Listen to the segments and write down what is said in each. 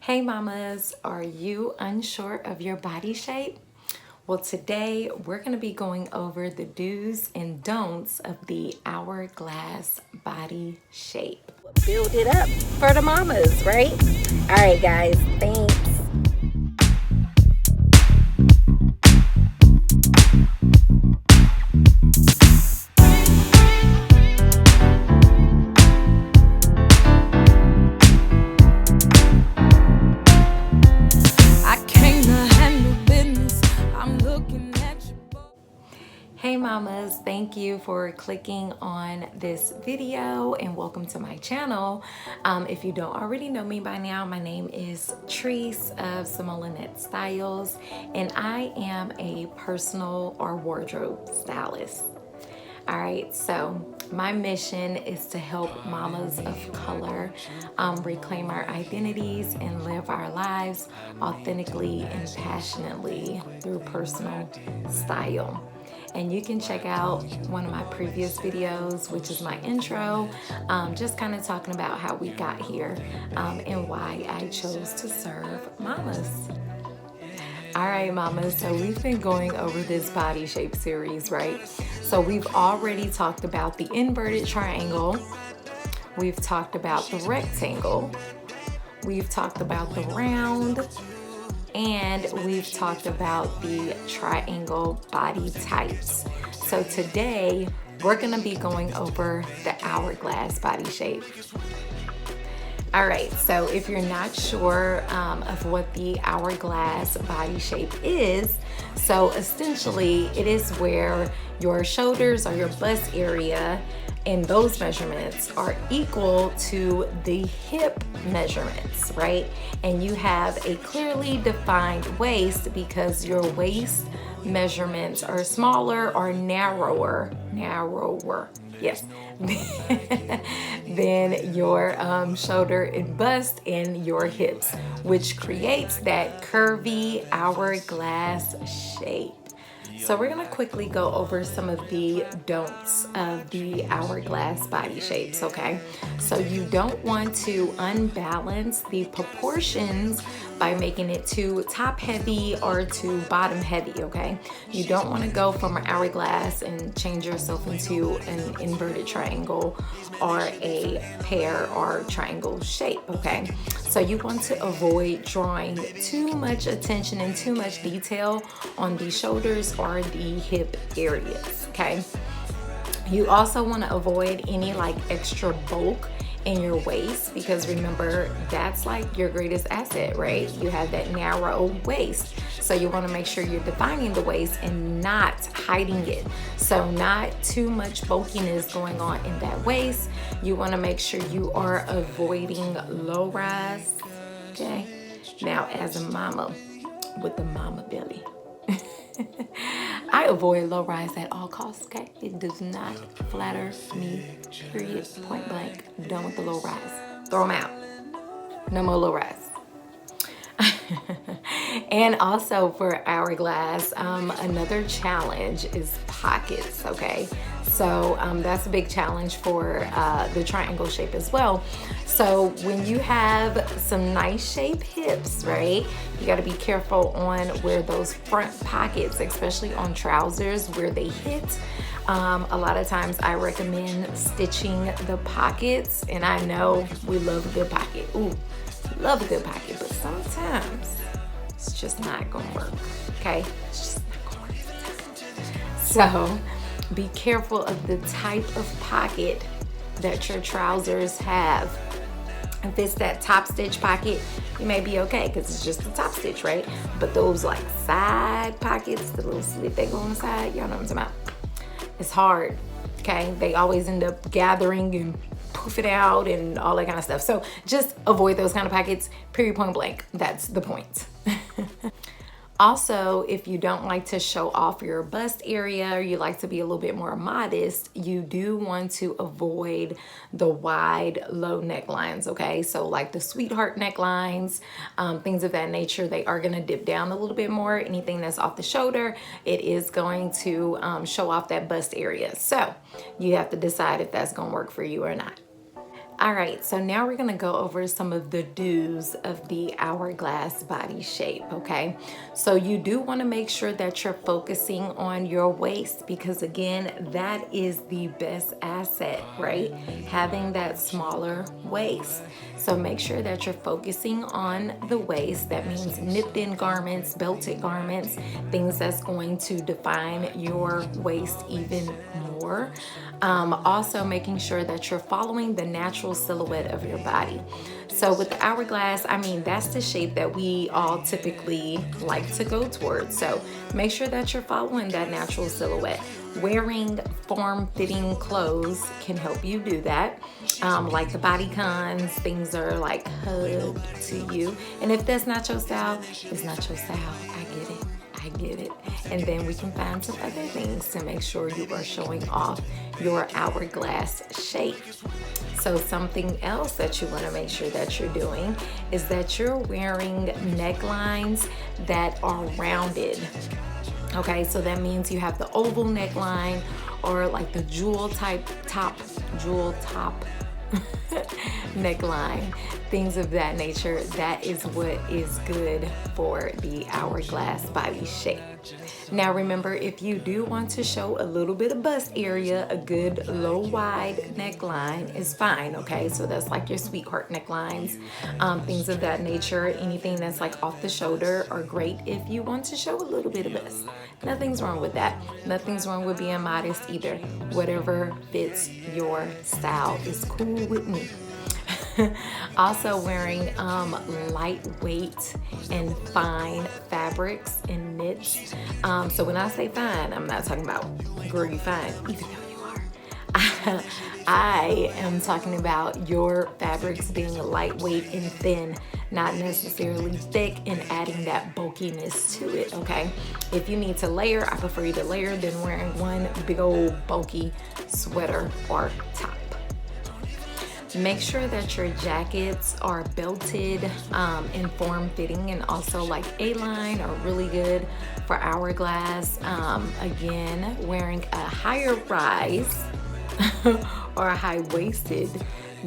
Hey mamas, are you unsure of your body shape? Well, today we're going to be going over the do's and don'ts of the Hourglass Body Shape. Build it up for the mamas, right? All right, guys, thanks. Hey mamas, thank you for clicking on this video and welcome to my channel. If you don't already know me by now, my name is Treese of Simolinette Styles and I am a personal or wardrobe stylist. All right, so my mission is to help mamas of color reclaim our identities and live our lives authentically and passionately through personal style. And you can check out one of my previous videos, which is my intro, just kind of talking about how we got here and why I chose to serve mamas. All right, mamas, so we've been going over this body shape series, right? So we've already talked about the inverted triangle. We've talked about the rectangle. We've talked about the round. And we've talked about the triangle body types. So today, we're gonna be going over the hourglass body shape. All right, so if you're not sure of what the hourglass body shape is, so essentially it is where your shoulders or your bust area and those measurements are equal to the hip measurements, right? And you have a clearly defined waist because your waist measurements are smaller or narrower, yes, than your shoulder and bust and your hips, which creates that curvy hourglass shape. So we're gonna quickly go over some of the don'ts of the hourglass body shapes, okay? So you don't want to unbalance the proportions by making it too top heavy or too bottom heavy, okay? You don't wanna go from an hourglass and change yourself into an inverted triangle or a pear or triangle shape, okay? So you want to avoid drawing too much attention and too much detail on the shoulders or the hip areas, okay? You also want to avoid any like extra bulk in your waist because remember that's like your greatest asset, right? You have that narrow waist, so you want to make sure you're defining the waist and not hiding it. So not too much bulkiness going on in that waist. You want to make sure you are avoiding low rise, okay? Now as a mama with the mama belly, I avoid low rise at all costs, okay? It does not flatter me, period, point blank. Done with the low rise. Throw them out. No more low rise. And also for hourglass, another challenge is pockets, okay? So that's a big challenge for the triangle shape as well. So when you have some nice shape hips, right, you got to be careful on where those front pockets, especially on trousers, where they hit. A lot of times I recommend stitching the pockets, and I know we love a good pocket. Ooh, love a good pocket, but sometimes it's just not gonna work, okay? It's just not gonna work. So be careful of the type of pocket that your trousers have. If it's that top stitch pocket, you may be okay because it's just the top stitch, right? But those like side pockets, the little slit that go on the side, y'all know what I'm talking about. It's hard, okay? They always end up gathering and poof it out and all that kind of stuff. So just avoid those kind of pockets, period, point blank. That's the point. Also, if you don't like to show off your bust area or you like to be a little bit more modest, you do want to avoid the wide, low necklines, okay? So like the sweetheart necklines, things of that nature, they are gonna dip down a little bit more. Anything that's off the shoulder, it is going to show off that bust area. So you have to decide if that's gonna work for you or not. All right, so now we're gonna go over some of the do's of the Hourglass Body Shape, okay? So you do wanna make sure that you're focusing on your waist because again, that is the best asset, right? Having that smaller waist. So make sure that you're focusing on the waist. That means nipped in garments, belted garments, things that's going to define your waist even more. Also making sure that you're following the natural silhouette of your body. So with the hourglass, I mean, that's the shape that we all typically like to go towards. So make sure that you're following that natural silhouette. Wearing form-fitting clothes can help you do that. Like the bodycons, things are like hugged to you. And if that's not your style, it's not your style. I get it. And then we can find some other things to make sure you are showing off your hourglass shape. So something else that you want to make sure that you're doing is that you're wearing necklines that are rounded. Okay, so that means you have the oval neckline or like the jewel top neckline, things of that nature. That is what is good for the hourglass body shape. Now remember, if you do want to show a little bit of bust area, a good low wide neckline is fine, okay? So that's like your sweetheart necklines, things of that nature. Anything that's like off the shoulder are great if you want to show a little bit of bust. Nothing's wrong with that. Nothing's wrong with being modest either. Whatever fits your style is cool with me. Also wearing lightweight and fine fabrics and knits. So when I say fine, I'm not talking about girl you fine, even though you are. I am talking about your fabrics being lightweight and thin, not necessarily thick and adding that bulkiness to it, okay? If you need to layer, I prefer you to layer than wearing one big old bulky sweater or top. Make sure that your jackets are belted and form-fitting, and also like A-line are really good for hourglass. Again, wearing a higher rise or a high-waisted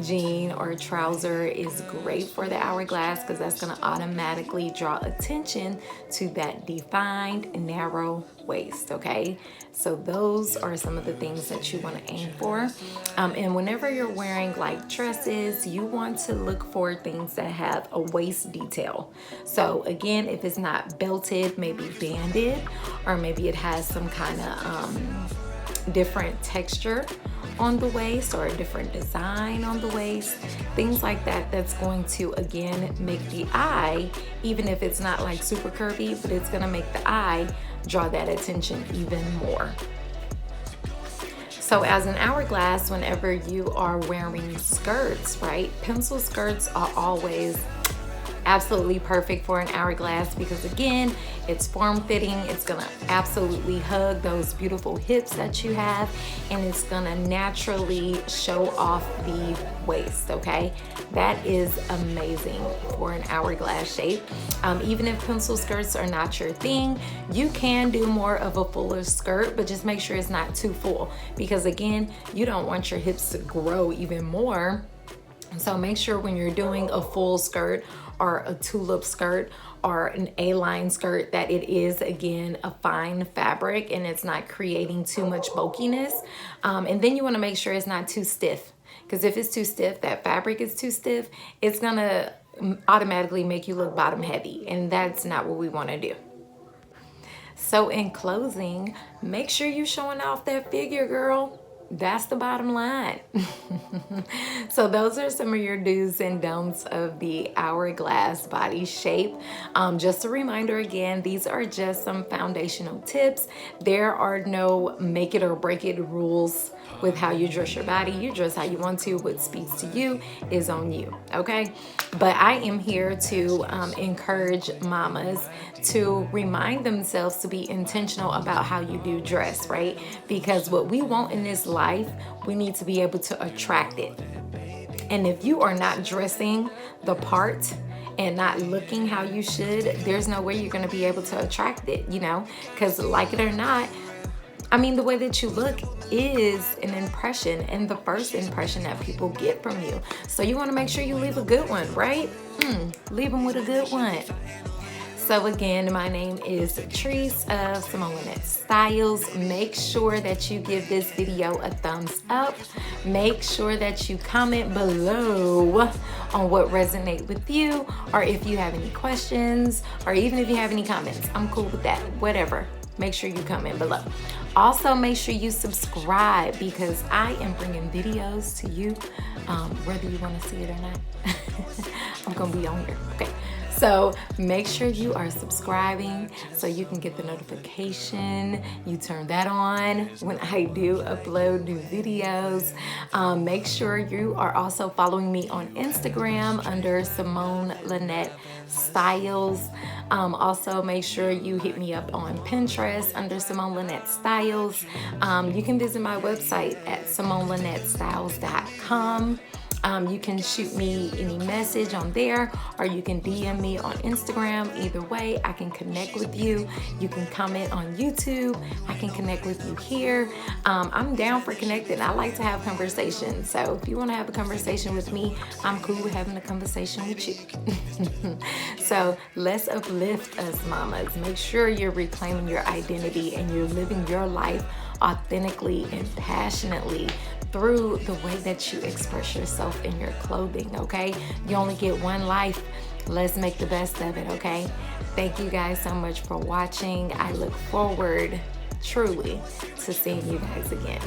jean or trouser is great for the hourglass because that's going to automatically draw attention to that defined narrow waist, okay? So those are some of the things that you want to aim for. And whenever you're wearing like dresses, you want to look for things that have a waist detail. So again, if it's not belted, maybe banded, or maybe it has some kind of different texture on the waist or a different design on the waist, things like that. That's going to again make the eye, even if it's not like super curvy, but it's going to make the eye draw that attention even more. So as an hourglass, whenever you are wearing skirts, right, pencil skirts are always absolutely perfect for an hourglass because again, it's form-fitting. It's gonna absolutely hug those beautiful hips that you have, and it's gonna naturally show off the waist, okay? That is amazing for an hourglass shape. Even if pencil skirts are not your thing, you can do more of a fuller skirt, but just make sure it's not too full because again, you don't want your hips to grow even more. So make sure when you're doing a full skirt or a tulip skirt or an A-line skirt that it is again a fine fabric and it's not creating too much bulkiness. And then you want to make sure it's not too stiff, because if it's too stiff, that fabric is too stiff, it's gonna automatically make you look bottom heavy, and that's not what we want to do. So in closing, make sure you're showing off that figure, girl. That's the bottom line. So those are some of your do's and don'ts of the hourglass body shape. Just a reminder again, these are just some foundational tips. There are no make it or break it rules with how you dress your body. You dress how you want to. What speaks to you is on you, okay? But I am here to encourage mamas to remind themselves to be intentional about how you do dress, right? Because what we want in this life, we need to be able to attract it. And if you are not dressing the part and not looking how you should, there's no way you're going to be able to attract it, you know? Because like it or not, I mean, the way that you look is an impression and the first impression that people get from you. So you want to make sure you leave a good one, right? Leave them with a good one. So again, my name is Treese of Simone Lynette Styles. Make sure that you give this video a thumbs up. Make sure that you comment below on what resonates with you, or if you have any questions, or even if you have any comments. I'm cool with that, whatever. Make sure you comment below. Also, make sure you subscribe, because I am bringing videos to you, whether you want to see it or not. I'm gonna be on here, okay? So make sure you are subscribing so you can get the notification. You turn that on when I do upload new videos. Make sure you are also following me on Instagram under Simone Lynette Styles. Also make sure you hit me up on Pinterest under Simone Lynette Styles. You can visit my website at SimoneLynetteStyles.com. You can shoot me any message on there, or you can DM me on Instagram. Either way, I can connect with you. You can comment on YouTube. I can connect with you here. I'm down for connecting. I like to have conversations. So if you want to have a conversation with me, I'm cool with having a conversation with you. So let's uplift us, mamas. Make sure you're reclaiming your identity and you're living your life authentically and passionately through the way that you express yourself in your clothing, okay? You only get one life. Let's make the best of it, okay? Thank you guys so much for watching. I look forward truly to seeing you guys again.